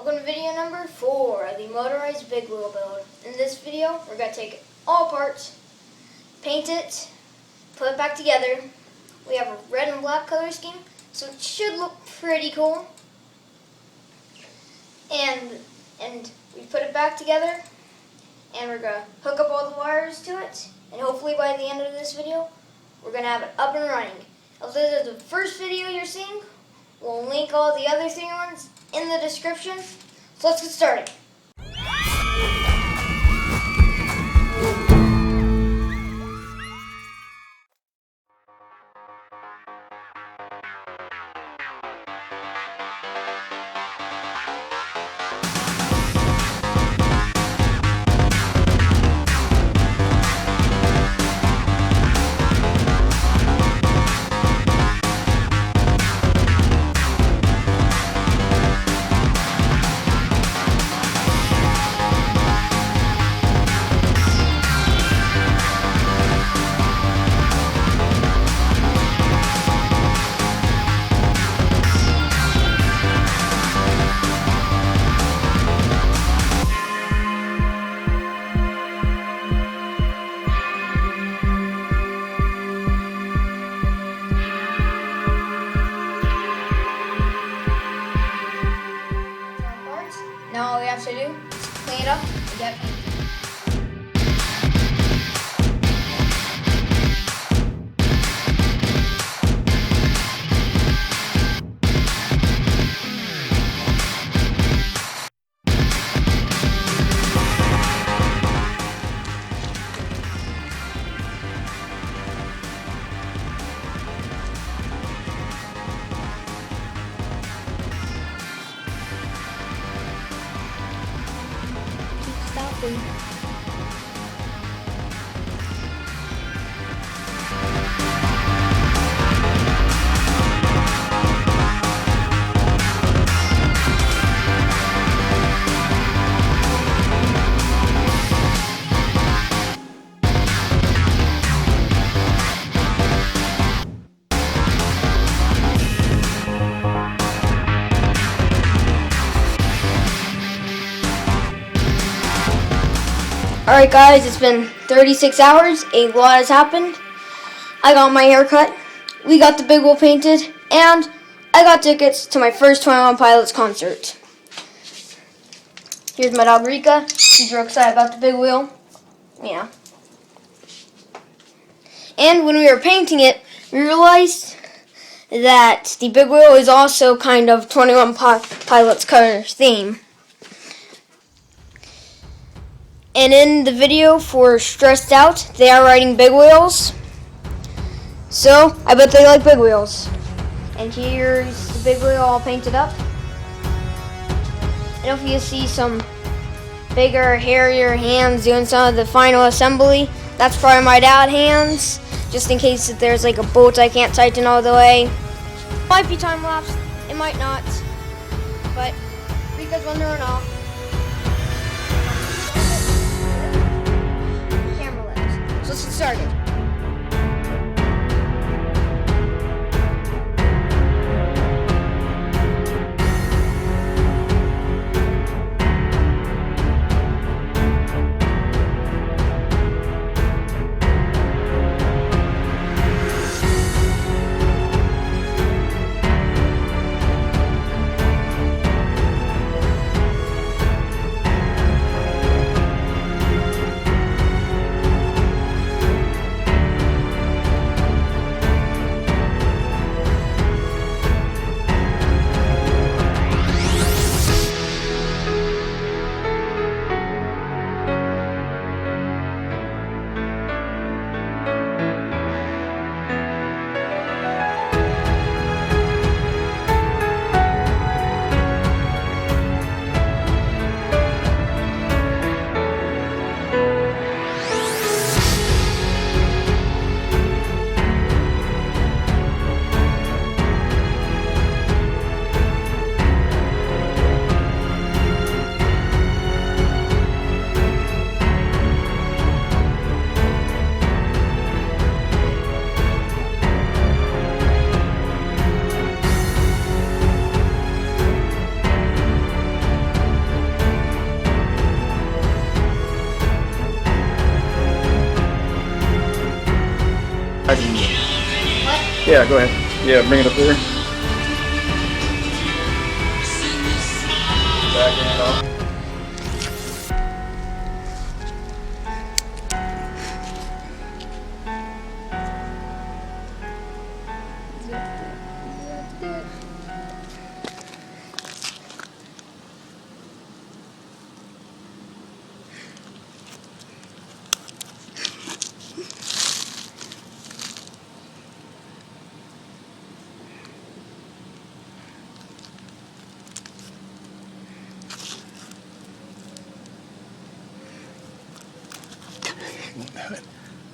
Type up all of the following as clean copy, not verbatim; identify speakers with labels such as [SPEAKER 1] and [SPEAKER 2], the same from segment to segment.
[SPEAKER 1] Welcome to video number 4, the Motorized Big Wheel build. In this video, we're going to take all parts, paint it, put it back together. We have a red and black color scheme, so it should look pretty cool. And we put it back together, and we're going to hook up all the wires to it, and hopefully by the end of this video, we're going to have it up and running. If this is the first video you're seeing, we'll link all the other 3 ones in the description. So let's get started. Now all we have to do is clean it up and get painted. Stopping. Alright guys, it's been 36 hours, a lot has happened. I got my hair cut, we got the Big Wheel painted, and I got tickets to my first 21 Pilots concert. Here's my dog Rika, she's real excited about the Big Wheel. Yeah. And when we were painting it, we realized that the Big Wheel is also kind of 21 Pilots color theme. And in the video for Stressed Out, they are riding big wheels. So, I bet they like big wheels. And here's the big wheel all painted up. And if you see some bigger, hairier hands doing some of the final assembly, that's probably my dad's hands. Just in case if there's like a bolt I can't tighten all the way. Might be time lapse, it might not. But, because when they're off. Let's get started.
[SPEAKER 2] Yeah, go ahead. Yeah, bring it up here. Back hand off.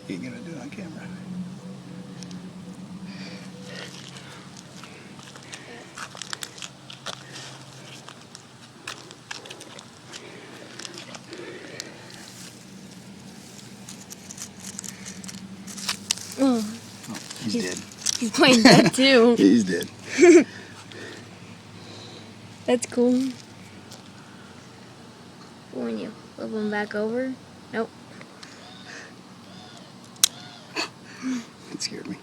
[SPEAKER 2] You're gonna do it on camera.
[SPEAKER 3] Oh,
[SPEAKER 2] He's dead.
[SPEAKER 3] he's playing dead too.
[SPEAKER 2] He's dead.
[SPEAKER 3] That's cool. When you flip him back over, nope.
[SPEAKER 2] It scared me.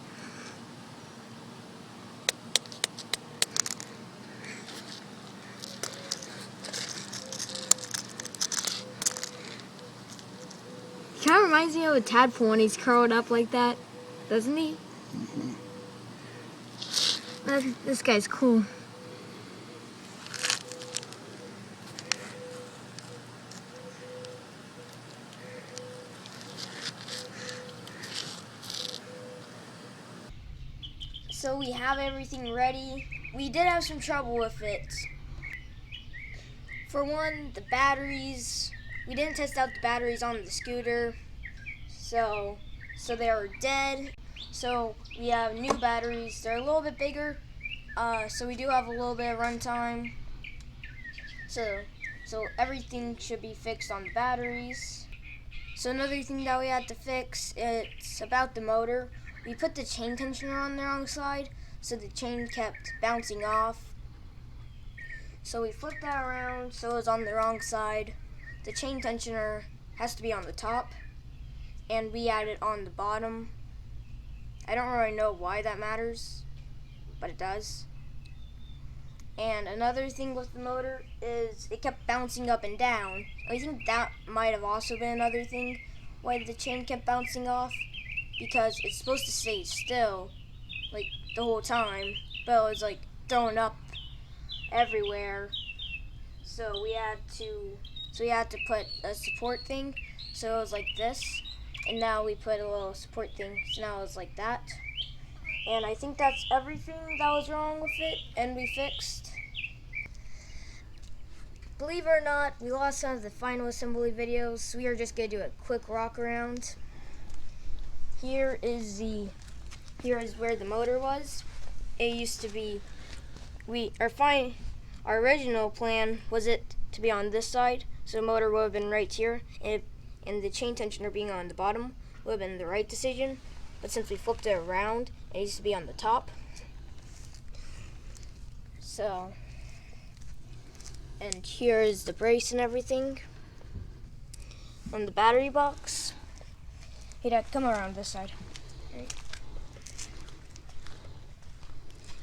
[SPEAKER 3] Kind of reminds me of a tadpole when he's curled up like that, doesn't he? This guy's cool.
[SPEAKER 1] So we have everything ready. We did have some trouble with it. For one, the batteries. We didn't test out the batteries on the scooter, so they were dead. So we have new batteries. They're a little bit bigger, so we do have a little bit of runtime. So everything should be fixed on the batteries. So another thing that we had to fix, it's about the motor. We put the chain tensioner on the wrong side, so the chain kept bouncing off. So we flipped that around so it was on the wrong side. The chain tensioner has to be on the top, and we had it on the bottom. I don't really know why that matters, but it does. And another thing with the motor is it kept bouncing up and down. I think that might have also been another thing why the chain kept bouncing off, because it's supposed to stay still like the whole time, but it was like thrown up everywhere. So we had to put a support thing, so it was like this, and now we put a little support thing, so now it's like that. And I think that's everything that was wrong with it, and we fixed. Believe it or not, we lost some of the final assembly videos, so we are just going to do a quick rock around. Here is where the motor was. It used to be, our original plan was it to be on this side, so the motor would have been right here, and the chain tensioner being on the bottom would have been the right decision. But since we flipped it around, it needs to be on the top. So, and here is the brace and everything on the battery box. Hey Dad, come around this side. Right.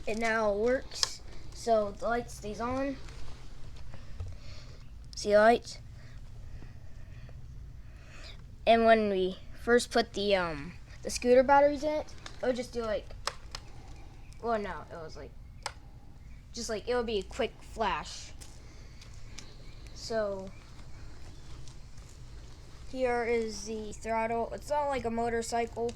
[SPEAKER 1] It now works, so the light stays on. See the light? And when we first put the scooter batteries in it, it would just do like, well no, it was like, just like, it would be a quick flash. So, here is the throttle. It's not like a motorcycle.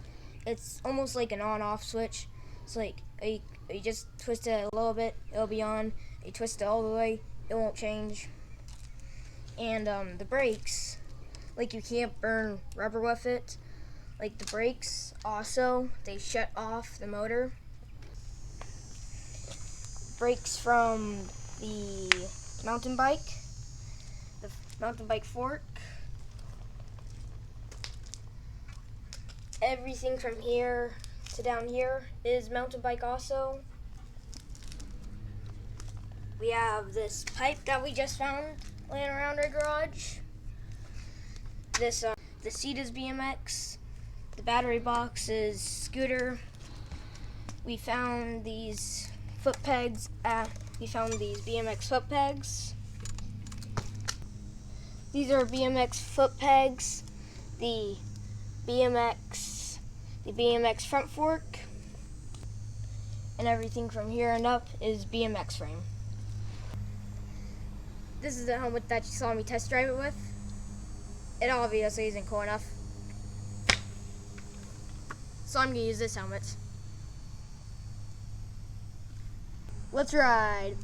[SPEAKER 1] It's almost like an on-off switch. It's like, you just twist it a little bit, it'll be on. You twist it all the way, it won't change. And the brakes, like you can't burn rubber with it. Like the brakes also, they shut off the motor. Brakes from the mountain bike fork. Everything from here to down here is mountain bike also. We have this pipe that we just found laying around our garage. This the seat is BMX. The battery box is scooter. we found these foot pegs. We found these BMX foot pegs. These are BMX foot pegs. The BMX front fork, and everything from here and up is BMX frame. This is the helmet that you saw me test drive it with. It obviously isn't cool enough, so I'm gonna use this helmet. Let's ride.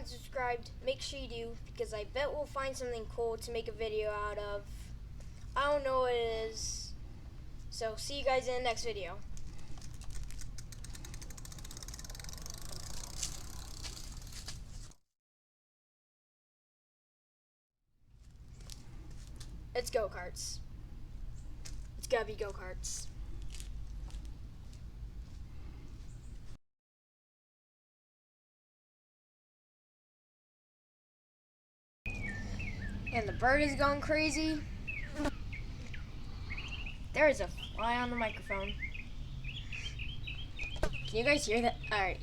[SPEAKER 1] Subscribed, make sure you do, because I bet we'll find something cool to make a video out of. I don't know what it is, so see you guys in the next video. It's go-karts. It's gotta be go-karts. And the bird is going crazy. There is a fly on the microphone. Can you guys hear that? Alright.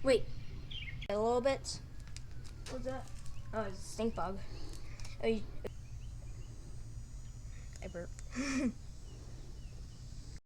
[SPEAKER 1] Wait. A little bit. What's that? Oh, it's a stink bug. Oh, I burped.